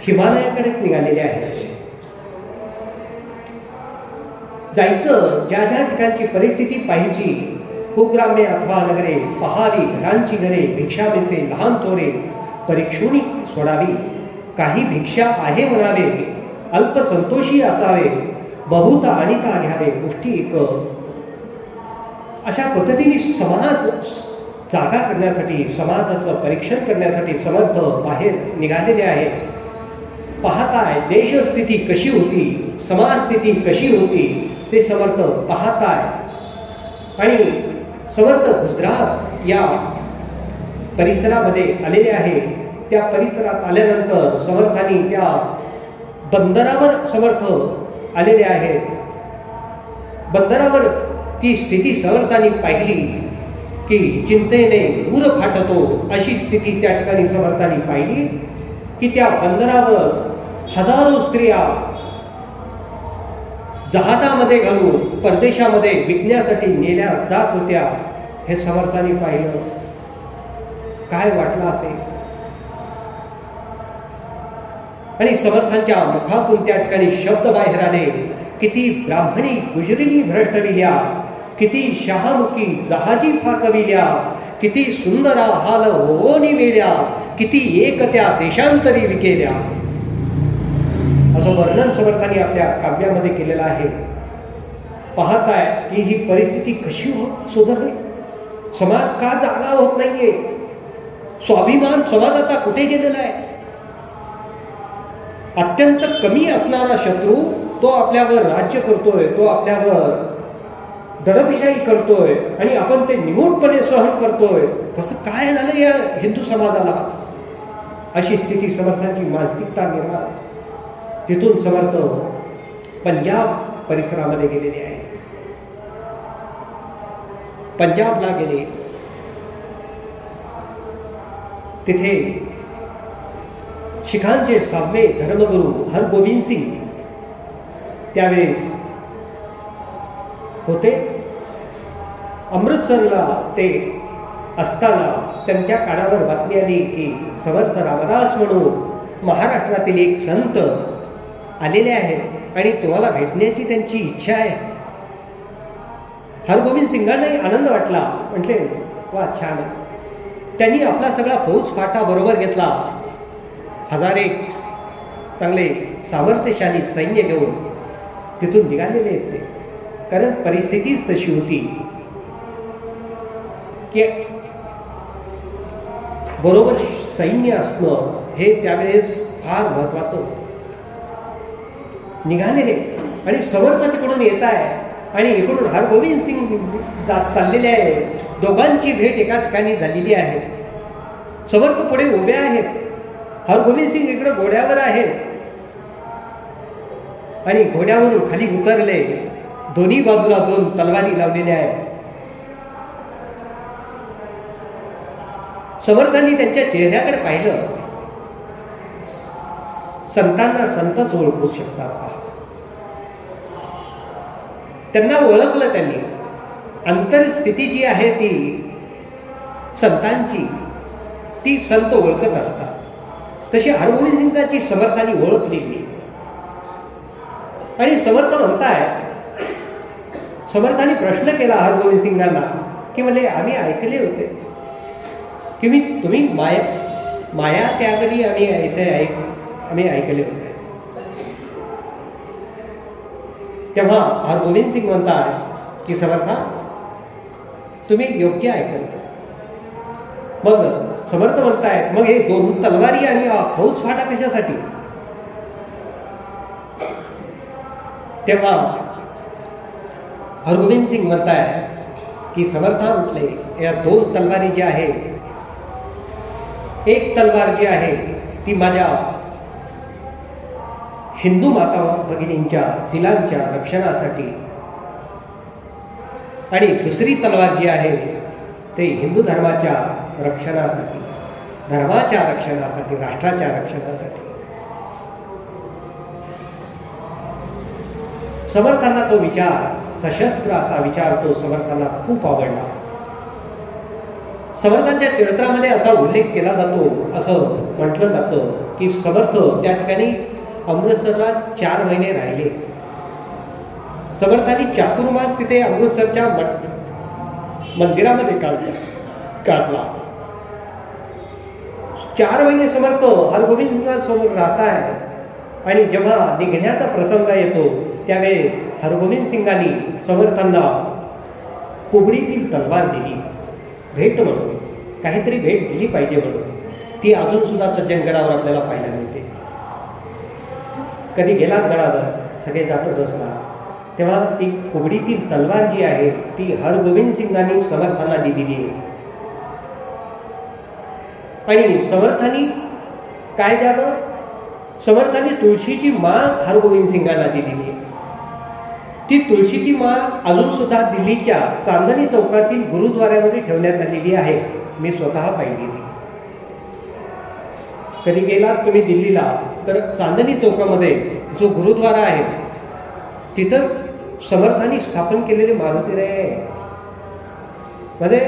हिमालयाकडेच निघालेले आहेत. जायचं ज्या ज्या ठिकाणची परिस्थिती पाहिजे, कुग्रामे अथवा नगरे पहावी घरांची घरे, भिक्षामेसे लहान थोरे परीक्षुणी सोडावी. काही भिक्षा आहे म्हणावे, अल्प संतोषी असावे, बहुता अनिता घ्यावे गोष्टी एक. अशा पद्धतीने समाज जागा करण्यासाठी, समाजाचं परीक्षण करण्यासाठी समर्थ बाहेर निघालेले आहे. पाहताय देशस्थिती कशी होती, समाजस्थिती कशी होती ते समर्थ पाहताय. आणि समर्थ गुजरात या परिसरामध्ये आलेले आहे. त्या परिसरात आल्यानंतर समर्थांनी त्या बंदरावर समर्थ आलेले आहेत. बंदरावर ती स्थिती समर्थांनी पाहिली की चिंतेने ऊर फाटतो, अशी स्थिती त्या ठिकाणी समर्थांनी पाहिली की त्या बंदरावर हजारो स्त्रिया जहाजामध्ये घालून परदेशामध्ये विकण्यासाठी नेल्या जात होत्या. हे समर्थांनी पाहिलं. काय वाटलं असेल? आणि समर्थांच्या मुखातून त्या ठिकाणी शब्द बाहेर आले, किती ब्राह्मणी गुजरिणी भ्रष्टविल्या, किती शहामुखी जहाजी फाकविल्या, किती सुंदरा हाल होनी मेल्या, किती एक त्या देशांतरी विकेल्या. असं वर्णन समर्थांनी आपल्या काव्यामध्ये केलेलं आहे. पाहताय की ही परिस्थिती कशी सुधारली, समाज का जागा होत नाहीये, स्वाभिमान समाजाचा कुठे गेलेला आहे. अत्यंत कमी असणारा शत्रू तो आपल्यावर राज्य करतोय, तो आपल्यावर दडपशाही करतोय आणि आपण ते निमूटपणे सहन करतोय. कसं काय झालं या हिंदू समाजाला? अशी स्थिती समर्थांची मानसिकता निर्माण. तिथून समर्थ पंजाब परिसरामध्ये गेलेले आहे. पंजाबला गेले. तिथे शिखांचे 6वे धर्मगुरू हरगोविंद सिंग त्यावेळेस होते. अमृतसरला ते असताना त्यांच्या कानावर बातमी आली की समर्थ रामदास म्हणून महाराष्ट्रातील एक संत आलेले आहेत आणि तुम्हाला भेटण्याची त्यांची इच्छा आहे. हरगोविंद सिंगांनाही आनंद वाटला. म्हटले वा छान. त्यांनी आपला सगळा फौजफाटा बरोबर घेतला. हजारे चांगले सामर्थ्यशाली सैन्य घेऊन तिथून निघालेले आहेत ते. कारण परिस्थितीच तशी होती की बरोबर सैन्य असणं हे त्यावेळेस फार महत्वाचं होतं. निघालेले आणि समर्थाच्याकडून येत आहे आणि इकडून हरगोविंद सिंग जात चाललेले आहे. दोघांची भेट एका ठिकाणी झालेली आहे. समर्थ पुढे उभे आहेत, हरगोविंद सिंग इकडे घोड्यावर आहेत आणि घोड्यावरून खाली उतरले. दोन्ही बाजूला 2 तलवारी लावलेल्या आहेत. समर्थांनी त्यांच्या चेहऱ्याकडे पाहिलं. संतांना संतच ओळखू शकतात. त्यांना ओळखलं त्यांनी. अंतरस्थिती जी आहे ती संतांची, ती संत ओळखत असतात. तशी हरगोविंद सिंगांची समर्थांनी ओळखलेली. आणि समर्थ म्हणताय, समर्थांनी प्रश्न केला हरगोविंद सिंगांना की म्हणजे आम्ही ऐकले होते की तुम्ही माया त्यागली आम्ही ऐकले होते. तेव्हा हरगोविंद सिंग म्हणतात की समर्था तुम्ही योग्य ऐकलं. मग समर्थ म्हणतायत मग हे 2 तलवारी आणि फौजफाटा कशासाठी? तेव्हा हरगोविंद सिंग म्हणताय की समर्था म्हटले या 2 तलवारी ज्या आहे, एक तलवार जी आहे ती माझ्या हिंदू माता भगिनींच्या शिलांच्या रक्षणासाठी आणि दुसरी तलवार जी आहे ते हिंदू धर्माच्या रक्षणासाठी, धर्माच्या रक्षणासाठी, राष्ट्राच्या रक्षणासाठी. समर्थांना तो विचार, सशस्त्र असा विचार तो समर्थांना खूप आवडला. समर्थांच्या चरित्रामध्ये असा उल्लेख केला जातो, असं म्हटलं जातं की समर्थ त्या ठिकाणी अमृतसरला 4 महिने राहिले. समर्थांनी चातुर्मास तिथे अमृतसरच्या मंदिरामध्ये काढला. 4 महिने समर्थ हरगोविंदासोबत राहताय आणि जेव्हा निघण्याचा प्रसंग येतो त्यावेळी हरगोविंद सिंगांनी समर्थांना कोबडीतील तलवार दिली भेट म्हणून. काहीतरी भेट दिली पाहिजे म्हणून. ती अजून सुद्धा सज्जनगडावर आपल्याला पाहायला मिळते. कधी गेलात गडावर, सगळे जातच असतात, तेव्हा ती कोबडीतील तलवार जी आहे ती हरगोविंद सिंगांनी समर्थांना दिलेली आहे. आणि समर्थांनी काय द्यावं? समर्थांनी तुळशीची माळ हरगोविंद सिंगांना दिलेली आहे. ती तुळशीची माळ अजून सुद्धा दिल्लीच्या चांदणी चौकातील गुरुद्वाऱ्यामध्ये ठेवण्यात आलेली आहे. मी स्वतः पाहिली ती. कधी गेलात तुम्ही दिल्लीला तर चांदणी चौकामध्ये जो गुरुद्वारा आहे तिथंच समर्थांनी स्थापन केलेले मारुती रे म्हणजे